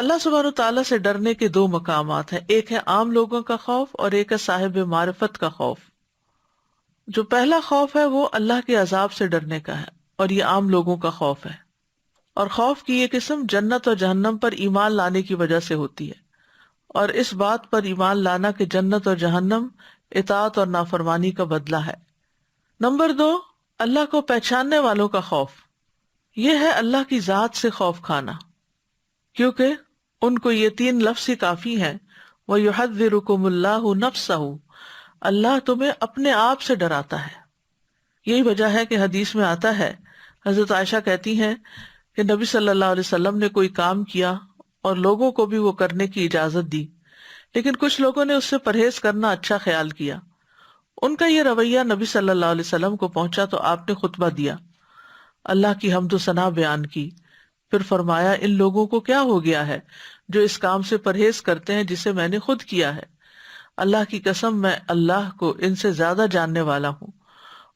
اللہ سبحانہ تعالیٰ سے ڈرنے کے دو مقامات ہیں، ایک ہے عام لوگوں کا خوف اور ایک ہے صاحب معرفت کا خوف۔ جو پہلا خوف ہے وہ اللہ کے عذاب سے ڈرنے کا ہے، اور یہ عام لوگوں کا خوف ہے۔ اور خوف کی یہ قسم جنت اور جہنم پر ایمان لانے کی وجہ سے ہوتی ہے، اور اس بات پر ایمان لانا کہ جنت اور جہنم اطاعت اور نافرمانی کا بدلہ ہے۔ نمبر 2، اللہ کو پہچاننے والوں کا خوف، یہ ہے اللہ کی ذات سے خوف کھانا، کیونکہ ان کو یہ 3 لفظ ہی کافی ہیں، وَيُحَذِّرُكُمُ اللَّهُ نَفْسَهُ، اللہ تمہیں اپنے آپ سے ڈراتا ہے۔ یہی وجہ ہے کہ حدیث میں آتا ہے، حضرت عائشہ کہتی ہیں کہ نبی صلی اللہ علیہ وسلم نے کوئی کام کیا اور لوگوں کو بھی وہ کرنے کی اجازت دی، لیکن کچھ لوگوں نے اس سے پرہیز کرنا اچھا خیال کیا۔ ان کا یہ رویہ نبی صلی اللہ علیہ وسلم کو پہنچا تو آپ نے خطبہ دیا، اللہ کی حمد و ثنا بیان کی، پھر فرمایا ان لوگوں کو کیا ہو گیا ہے جو اس کام سے پرہیز کرتے ہیں جسے میں نے خود کیا ہے۔ اللہ کی قسم میں اللہ کو ان سے زیادہ جاننے والا ہوں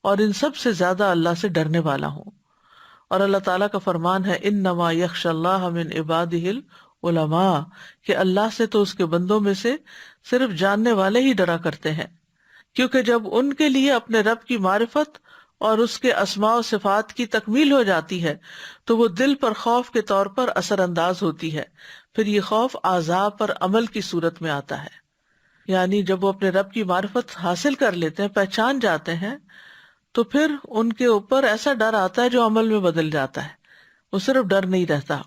اور ان سب سے زیادہ اللہ سے ڈرنے والا ہوں۔ اور اللہ تعالیٰ کا فرمان ہے انما یخشی اللہ من عبادہ العلماء، کہ اللہ سے تو اس کے بندوں میں سے صرف جاننے والے ہی ڈرا کرتے ہیں، کیونکہ جب ان کے لیے اپنے رب کی معرفت اور اس کے اسماء و صفات کی تکمیل ہو جاتی ہے تو وہ دل پر خوف کے طور پر اثر انداز ہوتی ہے، پھر یہ خوف اعضاء پر عمل کی صورت میں آتا ہے۔ یعنی جب وہ اپنے رب کی معرفت حاصل کر لیتے ہیں، پہچان جاتے ہیں، تو پھر ان کے اوپر ایسا ڈر آتا ہے جو عمل میں بدل جاتا ہے، وہ صرف ڈر نہیں رہتا۔